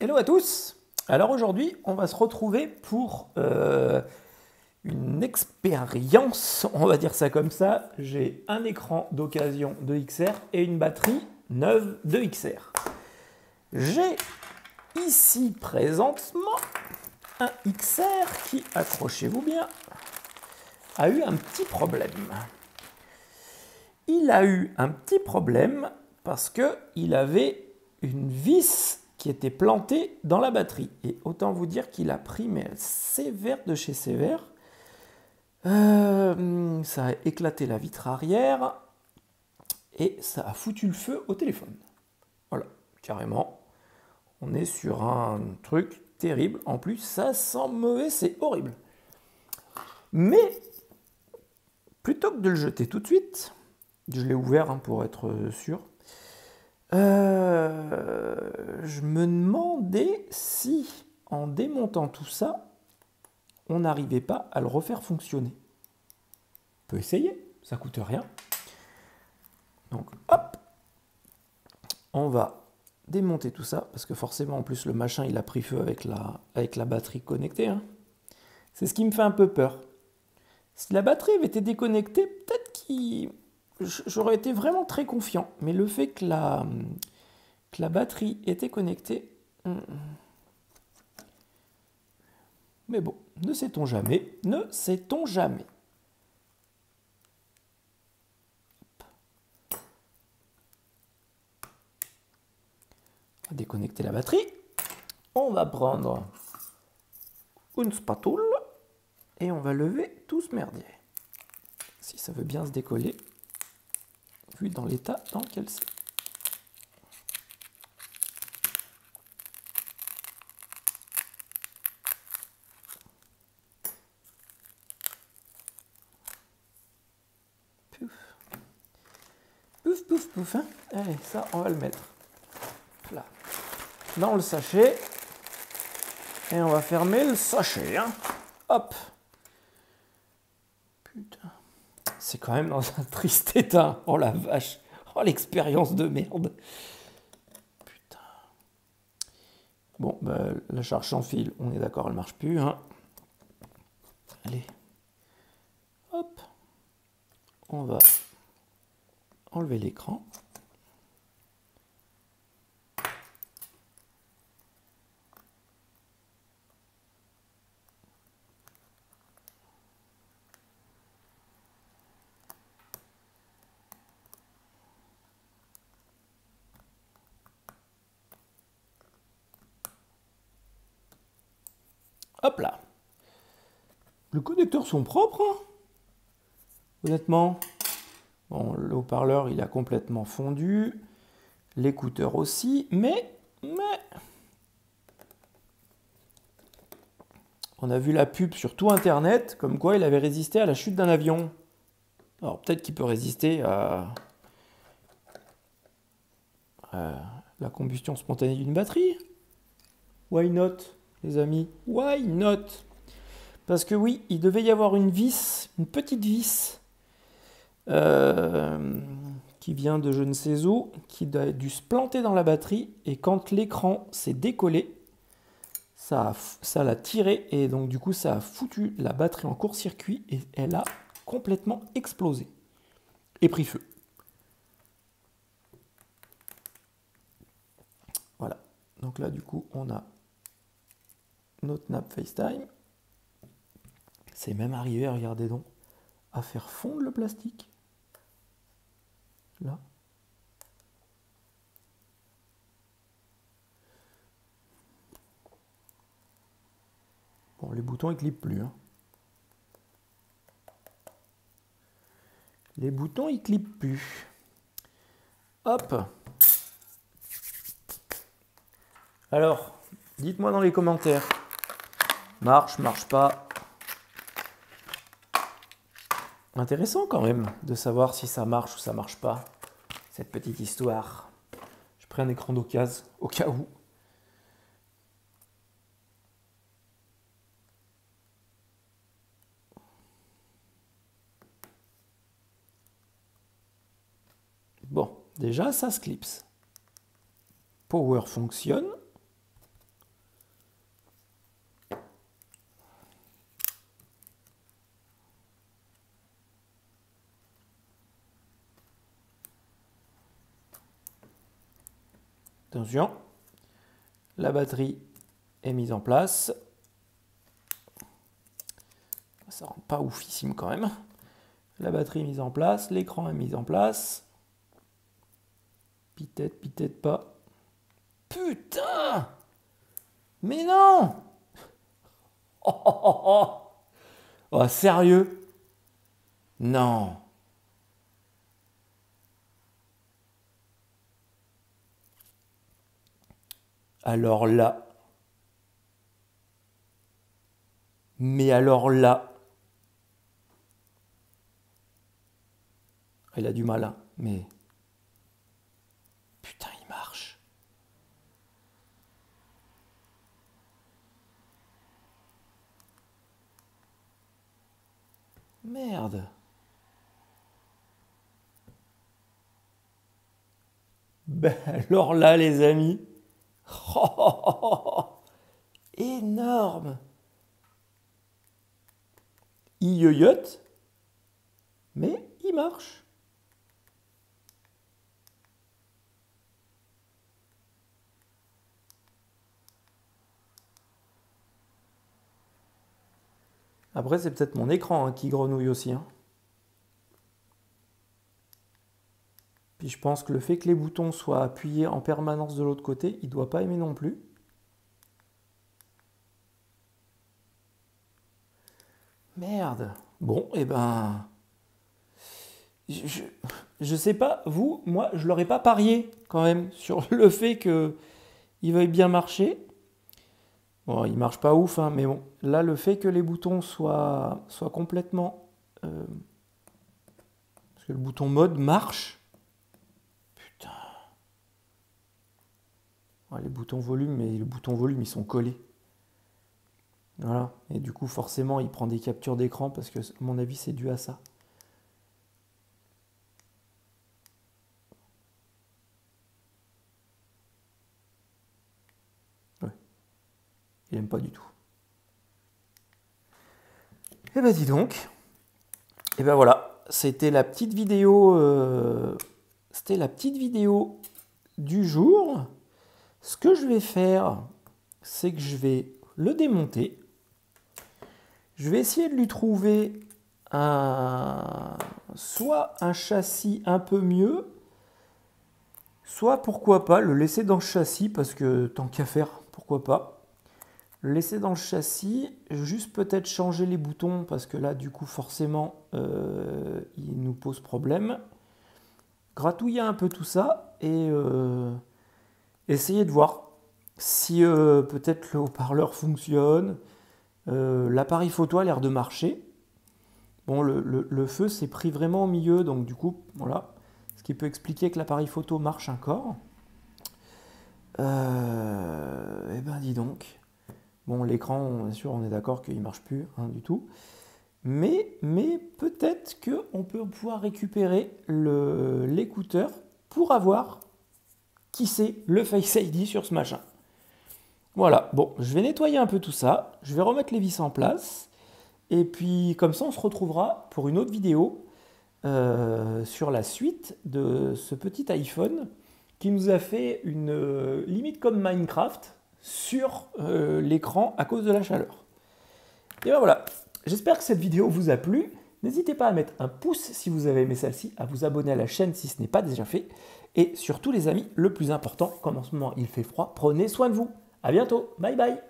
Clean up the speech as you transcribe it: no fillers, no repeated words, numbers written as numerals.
Hello à tous. Alors aujourd'hui, on va se retrouver pour une expérience, on va dire ça comme ça. J'ai un écran d'occasion de XR et une batterie neuve de XR. J'ai ici présentement un XR qui, accrochez-vous bien, a eu un petit problème. Il a eu un petit problème parce qu'il avait une vis qui était plantée dans la batterie. Et autant vous dire qu'il a pris mais sévère de chez sévère. Ça a éclaté la vitre arrière et ça a foutu le feu au téléphone. Voilà, carrément. On est sur un truc terrible. En plus, ça sent mauvais, c'est horrible. Mais plutôt que de le jeter tout de suite, je l'ai ouvert pour être sûr. Je me demandais si, en démontant tout ça, on n'arrivait pas à le refaire fonctionner. On peut essayer, ça coûte rien. Donc, hop, on va démonter tout ça, parce que forcément, en plus, le machin, il a pris feu avec la batterie connectée. Hein. C'est ce qui me fait un peu peur. Si la batterie avait été déconnectée, peut-être j'aurais été vraiment très confiant. Mais le fait que la batterie était connectée... Mais bon, ne sait-on jamais, ne sait-on jamais. On va déconnecter la batterie. On va prendre une spatule et on va lever tout ce merdier. Si ça veut bien se décoller, vu dans l'état dans lequel c'est. Pouf, pouf, pouf. Hein. Allez, ça, on va le mettre là, dans le sachet. Et on va fermer le sachet. Hein. Hop. Putain. C'est quand même dans un triste état. Oh la vache. Oh l'expérience de merde. Putain. Bon, bah, la charge sans fil, on est d'accord, elle marche plus. Hein. Allez. Hop. On va enlever l'écran. Hop là. Les connecteurs sont propres. Hein. Honnêtement. Bon, le haut-parleur, il a complètement fondu. L'écouteur aussi. Mais... On a vu la pub sur tout Internet, comme quoi il avait résisté à la chute d'un avion. Alors peut-être qu'il peut résister à la combustion spontanée d'une batterie. Why not, les amis? Why not? Parce que oui, il devait y avoir une vis, une petite vis, qui vient de je ne sais où, qui a dû se planter dans la batterie, et quand l'écran s'est décollé, ça l'a tiré, et donc du coup ça a foutu la batterie en court-circuit, et elle a complètement explosé, et pris feu. Voilà, donc là du coup on a notre nappe FaceTime. C'est même arrivé, regardez donc, à faire fondre le plastique. Là. Bon, les boutons ils clippent plus. Hein. Les boutons ils clippent plus. Hop. Alors, dites-moi dans les commentaires. Marche, marche pas. Intéressant quand même de savoir si ça marche ou ça marche pas. Cette petite histoire. Je prends un écran d'occasion au cas où. Bon, déjà ça se clipse. Power fonctionne. Attention, la batterie est mise en place. Ça rend pas oufissime quand même. La batterie est mise en place, l'écran est mis en place. Pitette pas. Putain! Mais non! Oh, sérieux? Non. Alors là. Mais alors là. Elle a du mal, hein, mais... Putain, il marche. Merde. Ben alors là, les amis. Énorme. Il yoyote, mais il marche. Après, c'est peut-être mon écran hein, qui grenouille aussi. Hein. Puis je pense que le fait que les boutons soient appuyés en permanence de l'autre côté, il ne doit pas aimer non plus. Merde. Bon, et ben... Je sais pas, vous, moi, je l'aurais pas parié quand même sur le fait qu'il veuille bien marcher. Bon, il marche pas ouf, hein, mais bon, là, le fait que les boutons soient complètement... parce que le bouton mode marche. Putain. Ouais, les boutons volume, mais les boutons volume, ils sont collés. Voilà, et du coup, forcément, il prend des captures d'écran parce que, à mon avis, c'est dû à ça. Ouais. Il aime pas du tout. Eh ben dis donc, et ben voilà, c'était la petite vidéo, du jour. Ce que je vais faire, c'est que je vais le démonter. Je vais essayer de lui trouver soit un châssis un peu mieux, soit pourquoi pas le laisser dans le châssis parce que tant qu'à faire, pourquoi pas. Le laisser dans le châssis, juste peut-être changer les boutons parce que là du coup forcément il nous pose problème. Gratouiller un peu tout ça et essayer de voir si peut-être le haut-parleur fonctionne. L'appareil photo a l'air de marcher. Bon, le feu s'est pris vraiment au milieu donc du coup voilà, ce qui peut expliquer que l'appareil photo marche encore. Eh ben dis donc. Bon, l'écran, bien sûr, on est d'accord qu'il ne marche plus hein, du tout. Mais peut-être qu'on peut pouvoir récupérer l'écouteur pour avoir, qui sait, le Face ID sur ce machin. Voilà, bon, je vais nettoyer un peu tout ça. Je vais remettre les vis en place. Et puis, comme ça, on se retrouvera pour une autre vidéo sur la suite de ce petit iPhone qui nous a fait une limite comme Minecraft sur l'écran à cause de la chaleur. Et ben voilà, j'espère que cette vidéo vous a plu. N'hésitez pas à mettre un pouce si vous avez aimé celle-ci, à vous abonner à la chaîne si ce n'est pas déjà fait. Et surtout les amis, le plus important, comme en ce moment il fait froid, prenez soin de vous. À bientôt, bye bye.